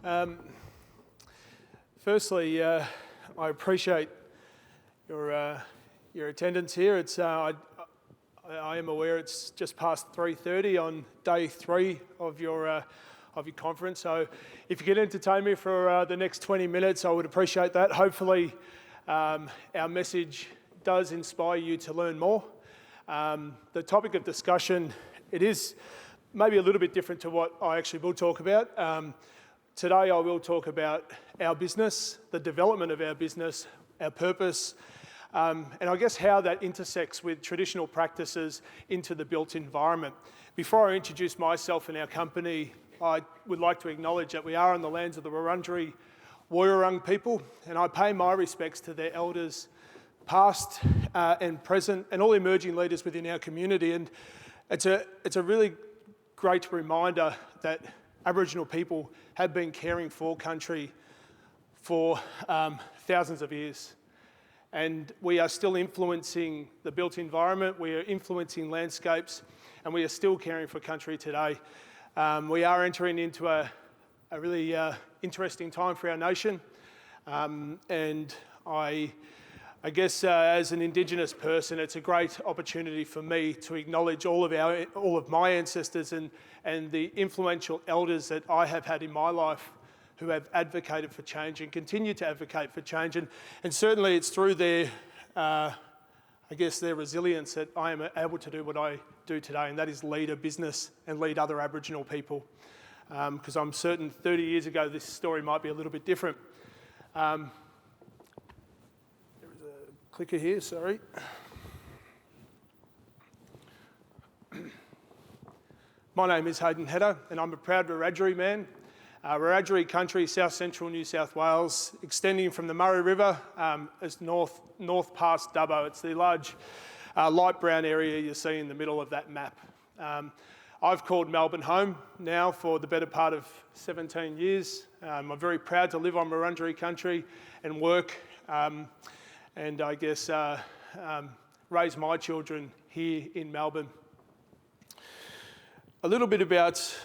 Um, Firstly, I appreciate your attendance here. I am aware it's just past 3:30 on day 3 of your conference. So, if you could entertain me for the next 20 minutes, I would appreciate that. Hopefully, our message does inspire you to learn more. The topic of discussion, it is maybe a little bit different to what I actually will talk about. Today I will talk about our business, the development of our business, our purpose, and I guess how that intersects with traditional practices into the built environment. Before I introduce myself and our company, I would like to acknowledge that we are on the lands of the Wurundjeri Woiwurrung people, and I pay my respects to their elders, past and present, and all emerging leaders within our community. And it's a really great reminder that Aboriginal people have been caring for country for thousands of years. And we are still influencing the built environment, we are influencing landscapes, and we are still caring for country today. We are entering into a really interesting time for our nation. And I guess as an Indigenous person, it's a great opportunity for me to acknowledge all of my ancestors and the influential elders that I have had in my life who have advocated for change and continue to advocate for change. And certainly it's through their resilience that I am able to do what I do today, and that is lead a business and lead other Aboriginal people. Because I'm certain 30 years ago this story might be a little bit different. Clicker here, sorry. My name is Hayden, and I'm a proud Wiradjuri man. Wiradjuri country, south central New South Wales, extending from the Murray River as north past Dubbo. It's the large light brown area you see in the middle of that map. I've called Melbourne home now for the better part of 17 years. I'm very proud to live on Wurundjeri country and work and I guess raise my children here in Melbourne. A little bit about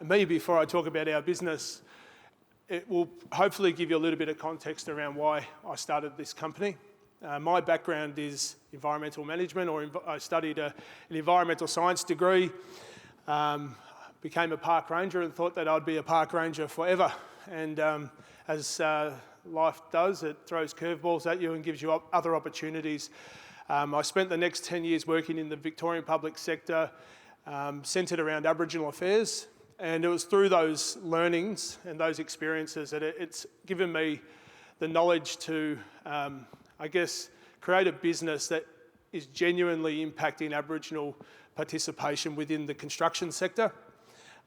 me before I talk about our business. It will hopefully give you a little bit of context around why I started this company. My background is environmental management, or I studied an environmental science degree, became a park ranger and thought that I'd be a park ranger forever. And as life does, it throws curveballs at you and gives you other opportunities. I spent the next 10 years working in the Victorian public sector, centred around Aboriginal affairs, and it was through those learnings and those experiences that it's given me the knowledge to, create a business that is genuinely impacting Aboriginal participation within the construction sector.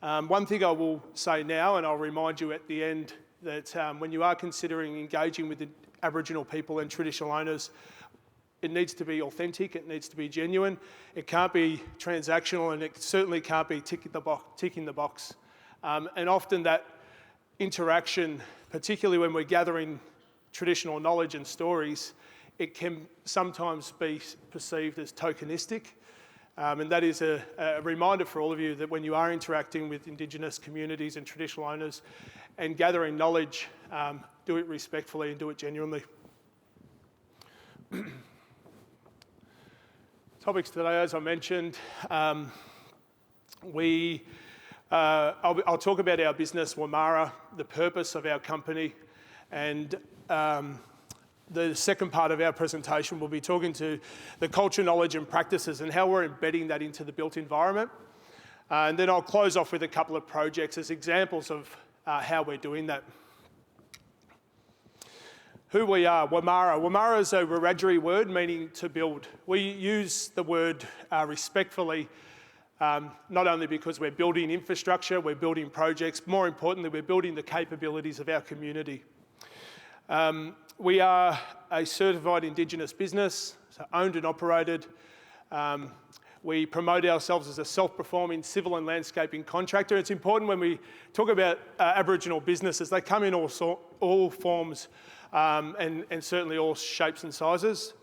One thing I will say now, and I'll remind you at the end, that when you are considering engaging with the Aboriginal people and traditional owners, it needs to be authentic, it needs to be genuine, it can't be transactional, and it certainly can't be ticking the box. And often that interaction, particularly when we're gathering traditional knowledge and stories, it can sometimes be perceived as tokenistic. And that is a reminder for all of you that when you are interacting with Indigenous communities and traditional owners and gathering knowledge, do it respectfully and do it genuinely. Topics today, as I mentioned, I'll talk about our business, Wamarra, the purpose of our company, and the second part of our presentation will be talking to the culture, knowledge and practices and how we're embedding that into the built environment. And then I'll close off with a couple of projects as examples of how we're doing that. Who we are, Wamarra. Wamarra is a Wiradjuri word meaning to build. We use the word respectfully, not only because we're building infrastructure, we're building projects, more importantly, we're building the capabilities of our community. We are a certified Indigenous business, so owned and operated. We promote ourselves as a self-performing civil and landscaping contractor. It's important when we talk about Aboriginal businesses, they come in all forms and certainly all shapes and sizes.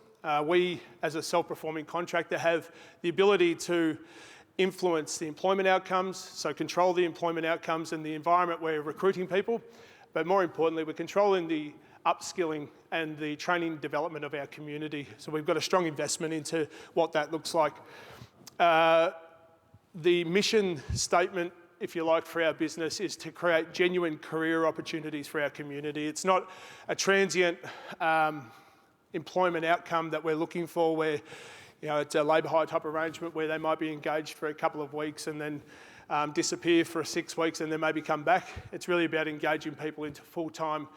We, as a self-performing contractor, have the ability to influence the employment outcomes, so control the employment outcomes and the environment where we're recruiting people, but more importantly, we're controlling the upskilling and the training and development of our community. So we've got a strong investment into what that looks like. The mission statement, if you like, for our business is to create genuine career opportunities for our community. It's not a transient employment outcome that we're looking for where, it's a labour hire type arrangement where they might be engaged for a couple of weeks and then disappear for 6 weeks and then maybe come back. It's really about engaging people into full-time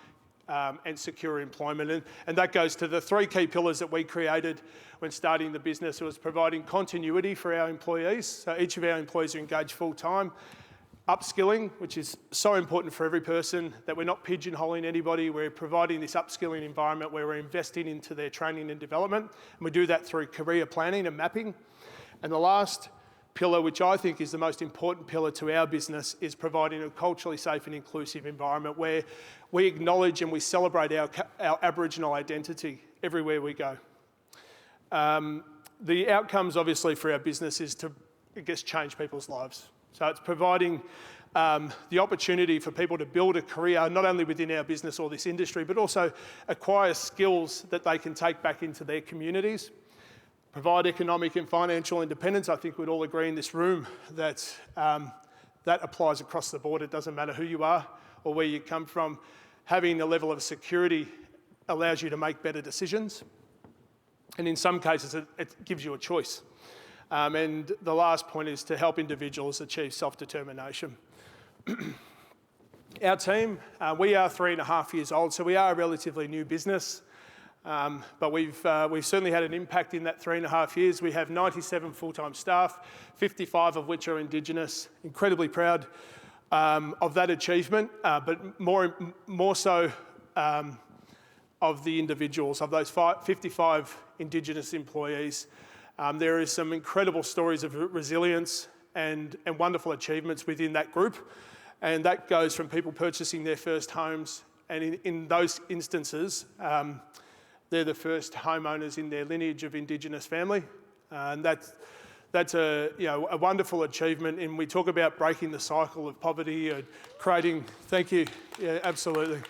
and secure employment. And that goes to the 3 key pillars that we created when starting the business. It was providing continuity for our employees. So each of our employees are engaged full-time. Upskilling, which is so important for every person, that we're not pigeonholing anybody. We're providing this upskilling environment where we're investing into their training and development. And we do that through career planning and mapping. And the last pillar, which I think is the most important pillar to our business, is providing a culturally safe and inclusive environment where we acknowledge and we celebrate our Aboriginal identity everywhere we go. The outcomes, obviously, for our business is to, change people's lives. So it's providing the opportunity for people to build a career, not only within our business or this industry, but also acquire skills that they can take back into their communities. Provide economic and financial independence. I think we'd all agree in this room that that applies across the board. It doesn't matter who you are or where you come from. Having a level of security allows you to make better decisions. And in some cases, it gives you a choice. And the last point is to help individuals achieve self-determination. Our team, we are 3.5 years old, so we are a relatively new business. But we've certainly had an impact in that 3.5 years. We have 97 full-time staff, 55 of which are Indigenous. Incredibly proud of that achievement, but more so of the individuals, of those 55 Indigenous employees. There is some incredible stories of resilience and wonderful achievements within that group. And that goes from people purchasing their first homes. And in those instances, they're the first homeowners in their lineage of Indigenous family. And that's a wonderful achievement. And we talk about breaking the cycle of poverty and creating, thank you, yeah, absolutely.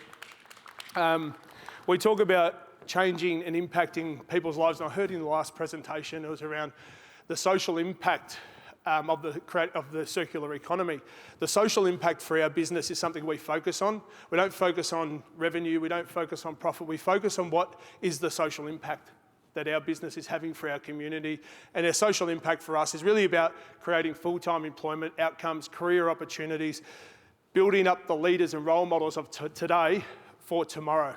We talk about changing and impacting people's lives. And I heard in the last presentation, it was around the social impact of the circular economy. The social impact for our business is something we focus on. We don't focus on revenue, we don't focus on profit, we focus on what is the social impact that our business is having for our community. And our social impact for us is really about creating full-time employment outcomes, career opportunities, building up the leaders and role models of today for tomorrow.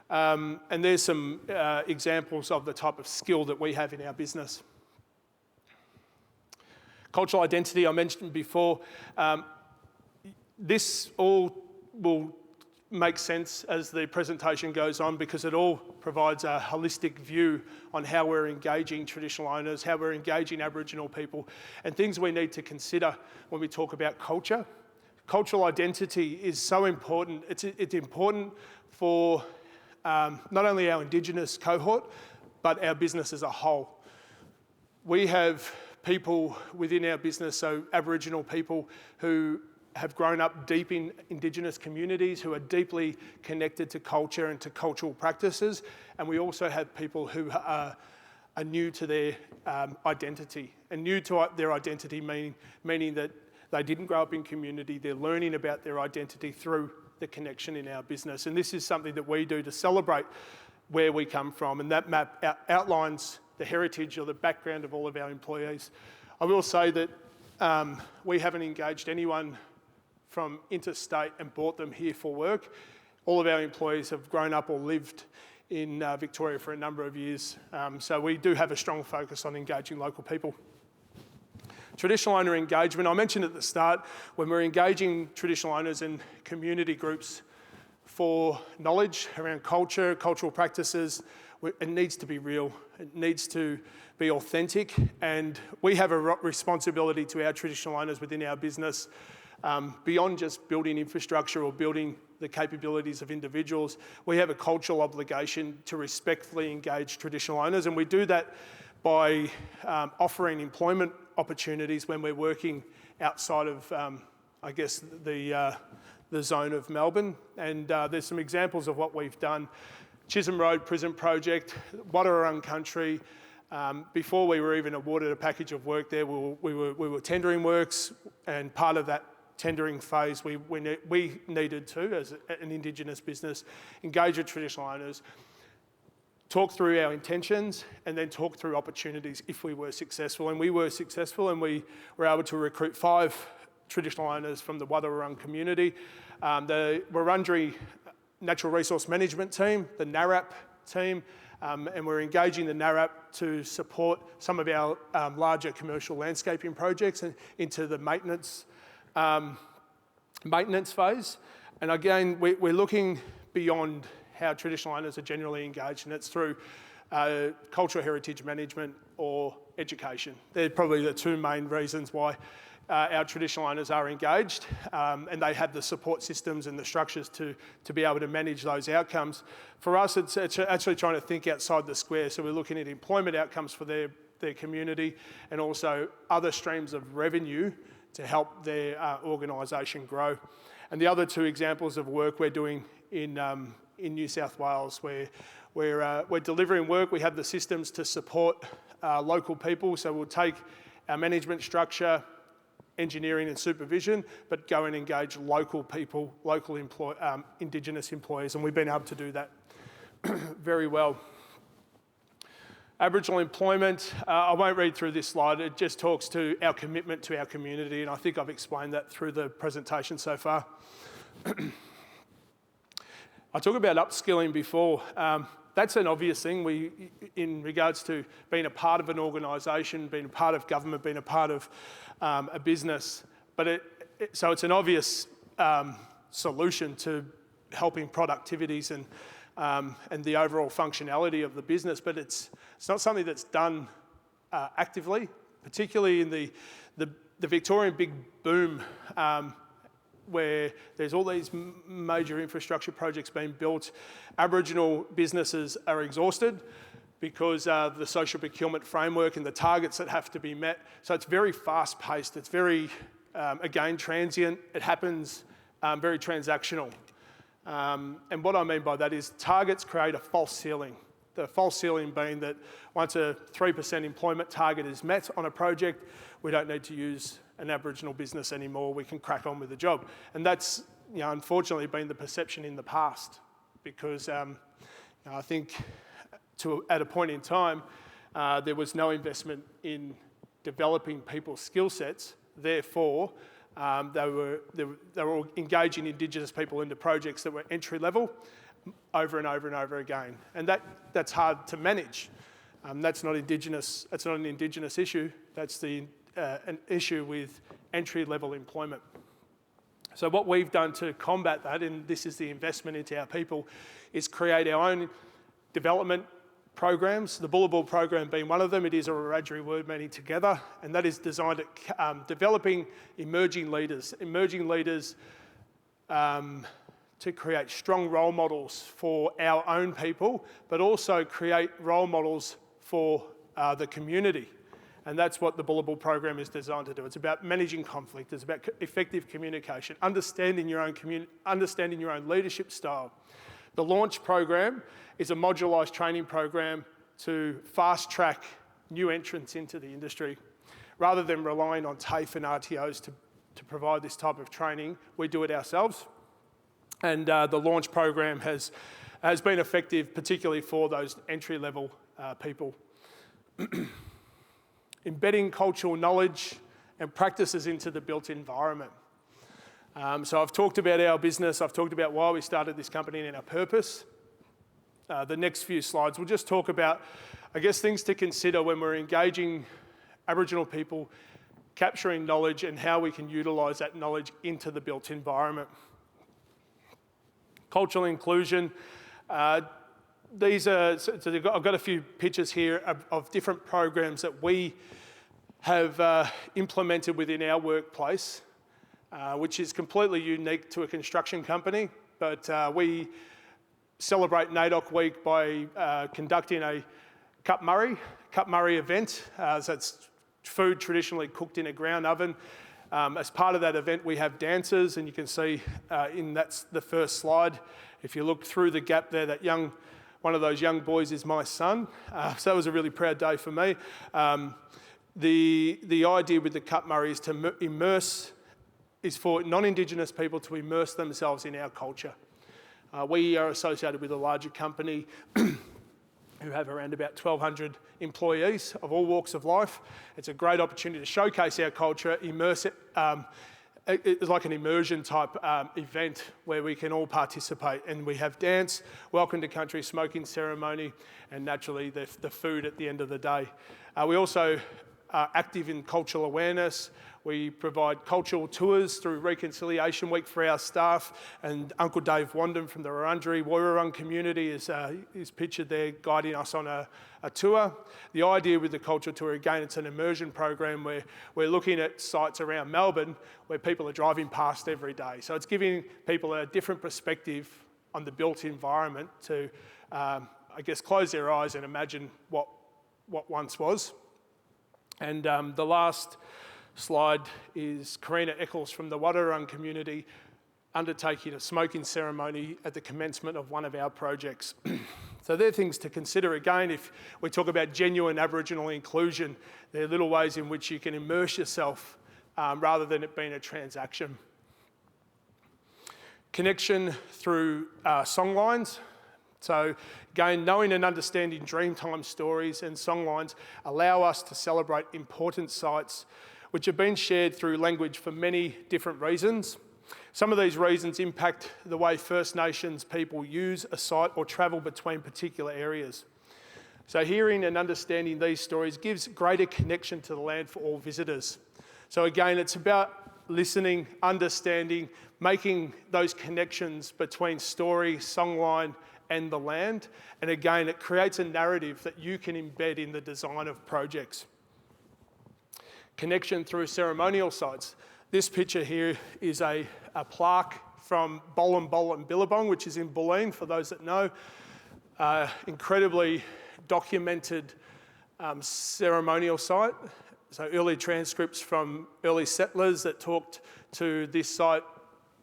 And there's some examples of the type of skill that we have in our business. Cultural identity, I mentioned before. This all will make sense as the presentation goes on because it all provides a holistic view on how we're engaging traditional owners, how we're engaging Aboriginal people, and things we need to consider when we talk about culture. Cultural identity is so important. It's important for not only our Indigenous cohort, but our business as a whole. We have people within our business, so Aboriginal people who have grown up deep in Indigenous communities, who are deeply connected to culture and to cultural practices. And we also have people who are new to their identity. And new to their identity meaning that they didn't grow up in community, they're learning about their identity through the connection in our business. And this is something that we do to celebrate where we come from. And that map outlines the heritage or the background of all of our employees. I will say that we haven't engaged anyone from interstate and brought them here for work. All of our employees have grown up or lived in Victoria for a number of years. So we do have a strong focus on engaging local people. Traditional owner engagement, I mentioned at the start, when we're engaging traditional owners and community groups for knowledge around culture, cultural practices, it needs to be real, it needs to be authentic, and we have a responsibility to our traditional owners within our business, beyond just building infrastructure or building the capabilities of individuals. We have a cultural obligation to respectfully engage traditional owners, and we do that by offering employment opportunities when we're working outside of, I guess, the zone of Melbourne. And there's some examples of what we've done. Chisholm Road Prison Project, Wamarra country. Before we were even awarded a package of work there, we were tendering works, and part of that tendering phase, we needed to, as an Indigenous business, engage with traditional owners, talk through our intentions, and then talk through opportunities if we were successful. And we were successful, and we were able to recruit 5 traditional owners from the Wamarra community. The Wurundjeri Natural Resource Management team, the NARAP team, and we're engaging the NARAP to support some of our larger commercial landscaping projects and into the maintenance phase. And again, we're looking beyond how traditional owners are generally engaged, and it's through cultural heritage management or education. They're probably the 2 main reasons why our traditional owners are engaged, and they have the support systems and the structures to be able to manage those outcomes. For us, it's actually trying to think outside the square. So we're looking at employment outcomes for their community, and also other streams of revenue to help their organisation grow. And the other 2 examples of work we're doing in New South Wales, where we're delivering work. We have the systems to support local people, so we'll take our management structure, engineering and supervision, but go and engage local people, local Indigenous employees, and we've been able to do that very well. Aboriginal employment, I won't read through this slide, it just talks to our commitment to our community, and I think I've explained that through the presentation so far. I talked about upskilling before. That's an obvious thing in regards to being a part of an organisation, being a part of government, being a part of a business. But so it's an obvious solution to helping productivities and the overall functionality of the business, but it's not something that's done actively, particularly in the Victorian big boom, where there's all these major infrastructure projects being built. Aboriginal businesses are exhausted because of the social procurement framework and the targets that have to be met. So it's very fast-paced. It's very, again, transient. It happens very transactional. And what I mean by that is targets create a false ceiling. The false ceiling being that once a 3% employment target is met on a project, we don't need to use an Aboriginal business anymore. We can crack on with the job. And that's, unfortunately been the perception in the past, because I think at a point in time, there was no investment in developing people's skill sets. Therefore, they were engaging Indigenous people into projects that were entry level over and over and over again. And that's hard to manage. That's not Indigenous. That's not an Indigenous issue. That's an issue with entry level employment. So what we've done to combat that, and this is the investment into our people, is create our own development programs. The Bullabul program being one of them. It is a Wiradjuri word meaning together, and that is designed at developing emerging leaders to create strong role models for our own people, but also create role models for the community. And that's what the Bullabul program is designed to do. It's about managing conflict. It's about effective communication, understanding your own leadership style. The Launch program is a modularised training program to fast-track new entrants into the industry. Rather than relying on TAFE and RTOs to provide this type of training, we do it ourselves. And the Launch program has been effective, particularly for those entry-level people. Embedding cultural knowledge and practices into the built environment. So I've talked about our business, I've talked about why we started this company and our purpose. The next few slides, we'll just talk about, I guess, things to consider when we're engaging Aboriginal people, capturing knowledge, and how we can utilise that knowledge into the built environment. Cultural inclusion. I've got a few pictures here of different programs that we have implemented within our workplace, which is completely unique to a construction company. But we celebrate NAIDOC Week by conducting a Cup Murray event. So it's food traditionally cooked in a ground oven. As part of that event, we have dancers, and you can see that's the first slide. If you look through the gap there, one of those young boys is my son. So that was a really proud day for me. The idea with the Cup Murray is for non-Indigenous people to immerse themselves in our culture. We are associated with a larger company who have around about 1,200 employees of all walks of life. It's a great opportunity to showcase our culture, immerse it. It's like an immersion type event where we can all participate, and we have dance, welcome to country, smoking ceremony, and naturally the food at the end of the day. We also are active in cultural awareness. We provide cultural tours through Reconciliation Week for our staff, and Uncle Dave Wandon from the Wurundjeri Woiwurrung community is pictured there guiding us on a tour. The idea with the culture tour, again, it's an immersion program where we're looking at sites around Melbourne where people are driving past every day. So it's giving people a different perspective on the built environment to, close their eyes and imagine what once was. And the last slide is Karina Eccles from the Wamarra community undertaking a smoking ceremony at the commencement of one of our projects. So they're things to consider. Again, if we talk about genuine Aboriginal inclusion, there are little ways in which you can immerse yourself rather than it being a transaction. Connection through songlines. So again, knowing and understanding Dreamtime stories and songlines allow us to celebrate important sites which have been shared through language for many different reasons. Some of these reasons impact the way First Nations people use a site or travel between particular areas. So hearing and understanding these stories gives greater connection to the land for all visitors. So again, it's about listening, understanding, making those connections between story, songline, and the land. And again, it creates a narrative that you can embed in the design of projects. Connection through ceremonial sites. This picture here is a plaque from Bolam and Billabong, which is in Bulleen, for those that know. Incredibly documented ceremonial site. So early transcripts from early settlers that talked to this site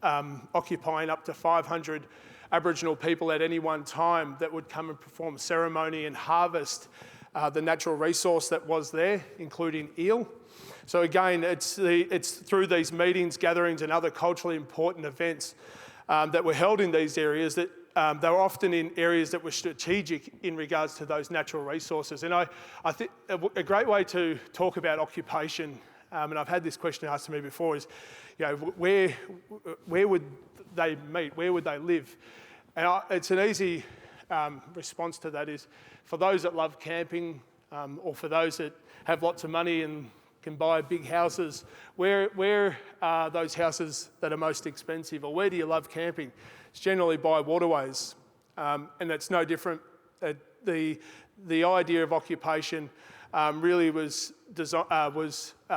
occupying up to 500 Aboriginal people at any one time that would come and perform ceremony and harvest the natural resource that was there, including eel. So again, it's through these meetings, gatherings, and other culturally important events that were held in these areas that they were often in areas that were strategic in regards to those natural resources. And I think a great way to talk about occupation, and I've had this question asked to me before, is, where would they meet? Where would they live? And it's an easy response to that is, for those that love camping, or for those that have lots of money and can buy big houses, where are those houses that are most expensive, or where do you love camping? It's generally by waterways, and that's no different. The idea of occupation really was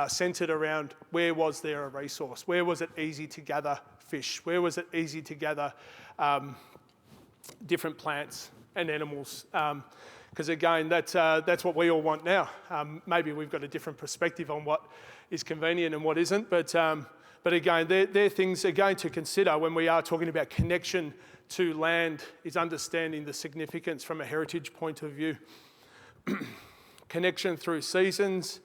centred around where was there a resource, where was it easy to gather fish, where was it easy to gather different plants and animals. Because again, that's what we all want now. Maybe we've got a different perspective on what is convenient and what isn't, but again, they're things again to consider when we are talking about connection to land, is understanding the significance from a heritage point of view. Connection through seasons.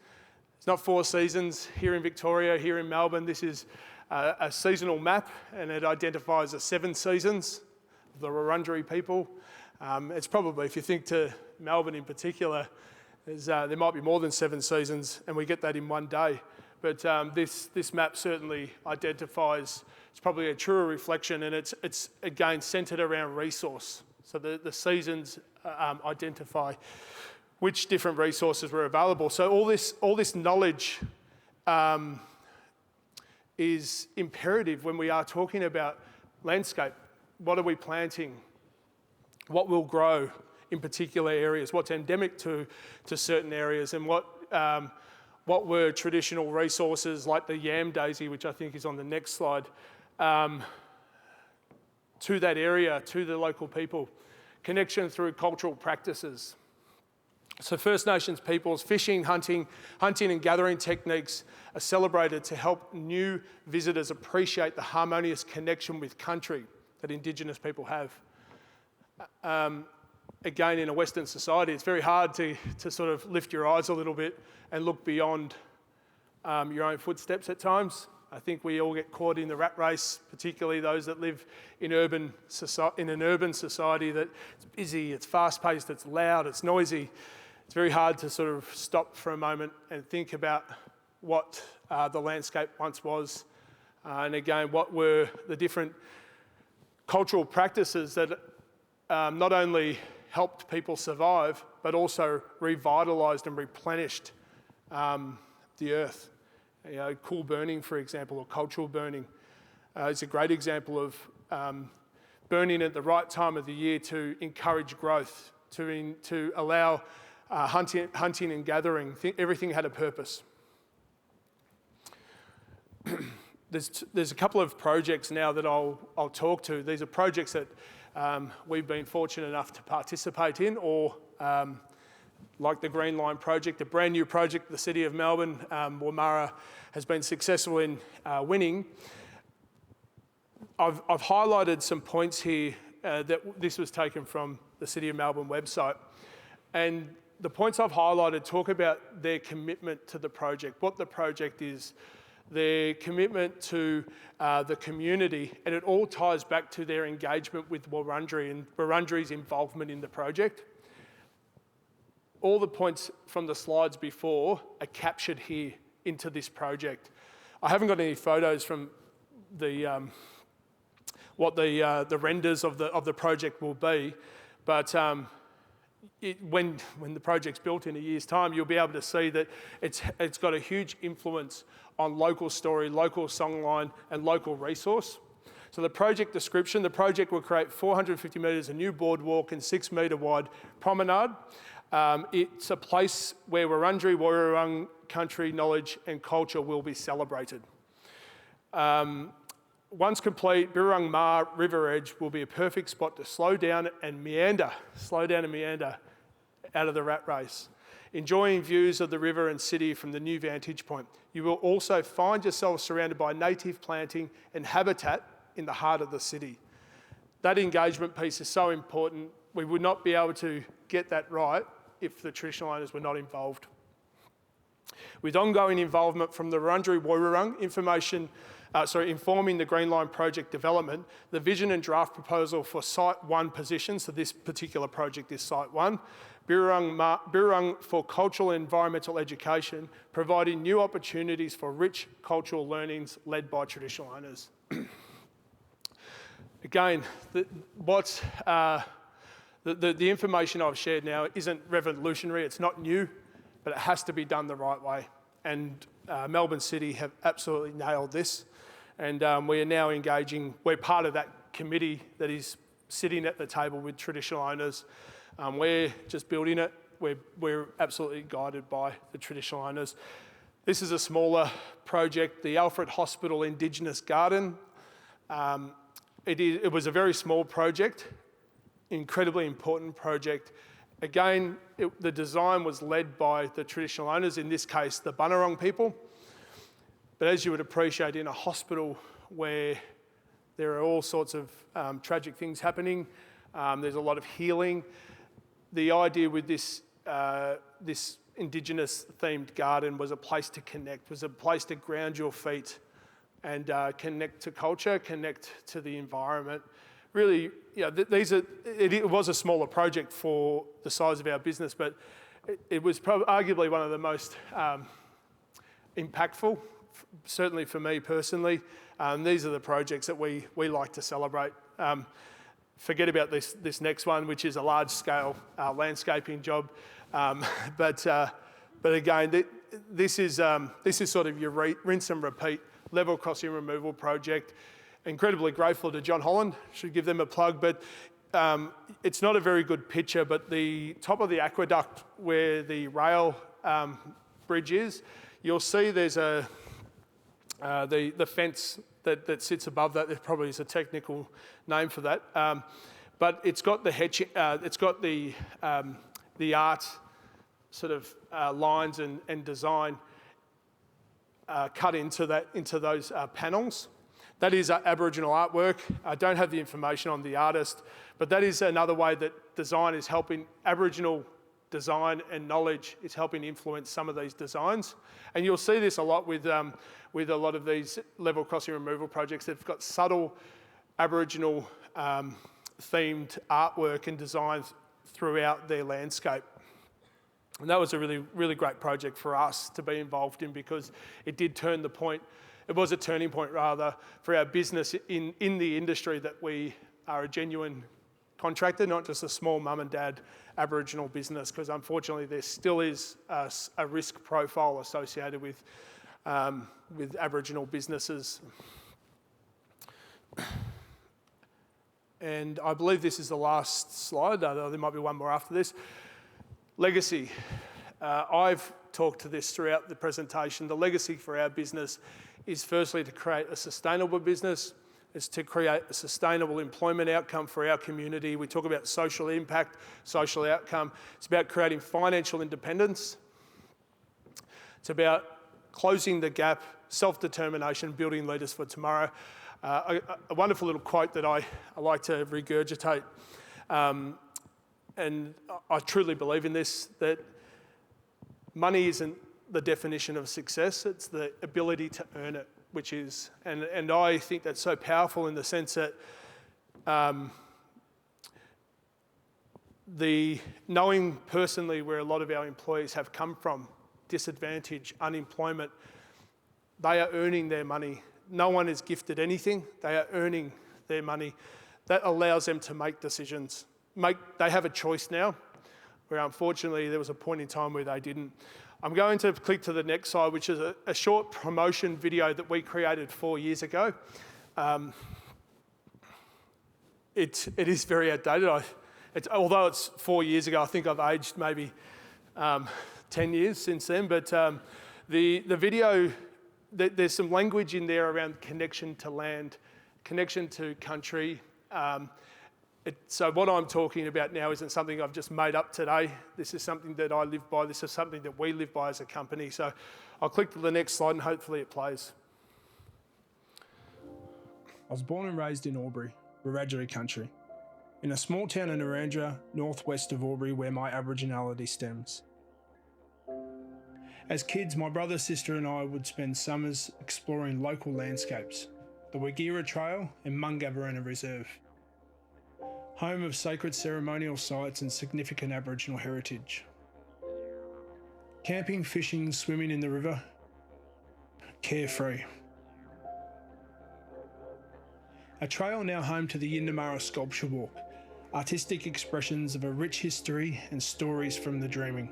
It's not 4 seasons here in Victoria, here in Melbourne. This is a seasonal map, and it identifies the 7 seasons of the Wurundjeri people. It's probably, if you think to Melbourne in particular, there might be more than 7 seasons, and we get that in one day. But this map certainly identifies, it's probably a truer reflection, and it's again centred around resource. So the seasons identify which different resources were available. So all this knowledge is imperative when we are talking about landscape. What are we planting? What will grow in particular areas? What's endemic to certain areas? And what were traditional resources like the yam daisy, which I think is on the next slide, to that area, to the local people? Connection through cultural practices. So First Nations peoples, fishing, hunting and gathering techniques are celebrated to help new visitors appreciate the harmonious connection with country that Indigenous people have. Again, in a Western society, it's very hard to sort of lift your eyes a little bit and look beyond your own footsteps at times. I think we all get caught in the rat race, particularly those that live in an urban society that's busy, it's fast-paced, it's loud, it's noisy. It's very hard to sort of stop for a moment and think about what the landscape once was, and again, what were the different cultural practices that not only helped people survive, but also revitalised and replenished the earth. You know, cool burning, for example, or cultural burning is a great example of burning at the right time of the year to encourage growth, to allow hunting and gathering. Everything had a purpose. There's a couple of projects now that I'll talk to. These are projects that we've been fortunate enough to participate in, or like the Green Line project, a brand new project the City of Melbourne, Wamarra, has been successful in winning. I've highlighted some points here that this was taken from the City of Melbourne website. And the points I've highlighted talk about their commitment to the project, what the project is, their commitment to the community, and it all ties back to their engagement with Wurundjeri and Wurundjeri's involvement in the project. All the points from the slides before are captured here into this project. I haven't got any photos from the what the renders of the project will be, but when the project's built in a year's time, you'll be able to see that it's got a huge influence on local story, local songline, and local resource. So the project description: the project will create 450 metres of new boardwalk and 6 metre wide promenade. It's a place where Wurundjeri Woiwurrung country knowledge and culture will be celebrated. Once complete, Birrung Ma River Edge will be a perfect spot to slow down and meander out of the rat race, enjoying views of the river and city from the new vantage point. You will also find yourself surrounded by native planting and habitat in the heart of the city. That engagement piece is so important. We would not be able to get that right if the traditional owners were not involved. With ongoing involvement from the Wurundjeri Woiwurrung, informing the Green Line project development, the vision and draft proposal for Site 1 position, so this particular project is Site 1, Birrung for cultural and environmental education, providing new opportunities for rich cultural learnings led by traditional owners. Again, the information I've shared now isn't revolutionary, it's not new, but it has to be done the right way. And Melbourne City have absolutely nailed this. And we are now engaging, we're part of that committee that is sitting at the table with traditional owners. We're just building it. We're absolutely guided by the traditional owners. This is a smaller project, the Alfred Hospital Indigenous Garden. It was a very small project, incredibly important project. Again, the design was led by the traditional owners, in this case, the Bunurong people. But as you would appreciate, in a hospital where there are all sorts of tragic things happening, there's a lot of healing. The idea with this Indigenous themed garden was a place to connect, was a place to ground your feet and connect to culture, connect to the environment. Really, it was a smaller project for the size of our business, but it was arguably one of the most impactful, certainly for me personally. These are the projects that we like to celebrate. Forget about this next one, which is a large-scale landscaping job. But again, this is sort of your rinse and repeat level crossing removal project. Incredibly grateful to John Holland, should give them a plug, but it's not a very good picture, but the top of the aqueduct where the rail bridge is, you'll see there's the fence that sits above that. There probably is a technical name for that, but it's got the art sort of lines and design cut into those panels. That is Aboriginal artwork. I don't have the information on the artist, but that is another way that design is helping. Aboriginal design and knowledge is helping influence some of these designs. And you'll see this a lot with a lot of these level crossing removal projects. They've got subtle Aboriginal themed artwork and designs throughout their landscape. And that was a really, really great project for us to be involved in, because it did turn the point. It was a turning point, rather, for our business in the industry, that we are a genuine contractor, not just a small mum and dad Aboriginal business, because unfortunately there still is a risk profile associated with Aboriginal businesses. And I believe this is the last slide. There might be one more after this. Legacy. I've talked to this throughout the presentation. The legacy for our business is firstly to create a sustainable business. It's to create a sustainable employment outcome for our community. We talk about social impact, social outcome. It's about creating financial independence. It's about closing the gap, self-determination, building leaders for tomorrow. A wonderful little quote that I like to regurgitate, and I truly believe in this, that money isn't the definition of success, it's the ability to earn it, which is, and I think that's so powerful in the sense that the knowing personally where a lot of our employees have come from, disadvantage, unemployment, they are earning their money. No one is gifted anything, they are earning their money. That allows them to make decisions. They have a choice now, where unfortunately there was a point in time where they didn't. I'm going to click to the next slide, which is a short promotion video that we created 4 years ago. It is very outdated. Although it's 4 years ago, I think I've aged maybe 10 years since then. But the video, there's some language in there around connection to land, connection to country. So what I'm talking about now isn't something I've just made up today. This is something that I live by. This is something that we live by as a company. So I'll click to the next slide and hopefully it plays. I was born and raised in Albury, Wiradjuri country, in a small town in Narrandera, northwest of Albury, where my Aboriginality stems. As kids, my brother, sister and I would spend summers exploring local landscapes, the Wamarra Trail and Mungavarina Reserve, home of sacred ceremonial sites and significant Aboriginal heritage. Camping, fishing, swimming in the river, carefree. A trail now home to the Wamarra Sculpture Walk, artistic expressions of a rich history and stories from the dreaming.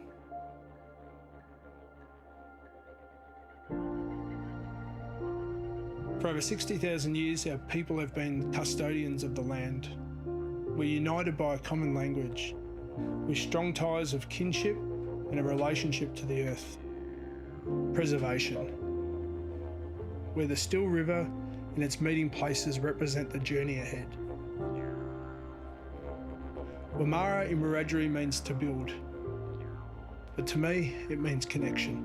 For over 60,000 years, our people have been custodians of the land. We're united by a common language, with strong ties of kinship and a relationship to the earth. Preservation, where the still river and its meeting places represent the journey ahead. Wamarra in Wiradjuri means to build, but to me it means connection.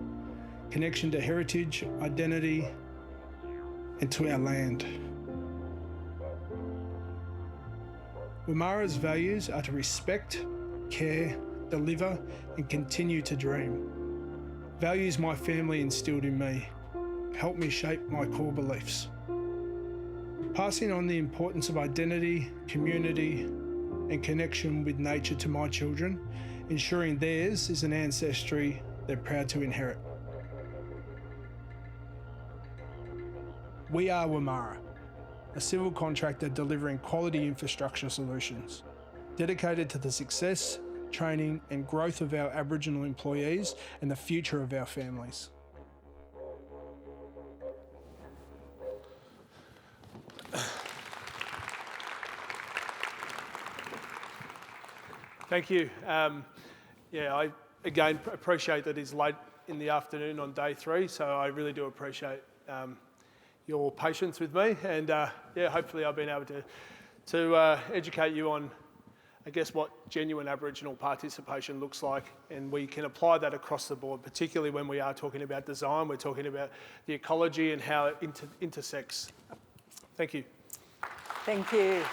Connection to heritage, identity, and to our land. Wamarra's values are to respect, care, deliver, and continue to dream. Values my family instilled in me, help me shape my core beliefs. Passing on the importance of identity, community, and connection with nature to my children, ensuring theirs is an ancestry they're proud to inherit. We are Wamarra, a civil contractor delivering quality infrastructure solutions, dedicated to the success, training and growth of our Aboriginal employees and the future of our families. Thank you. I again appreciate that it's late in the afternoon on day 3, so I really do appreciate your patience with me, and hopefully I've been able to educate you on, I guess, what genuine Aboriginal participation looks like, and we can apply that across the board, particularly when we are talking about design. We're talking about the ecology and how it intersects. Thank you. Thank you.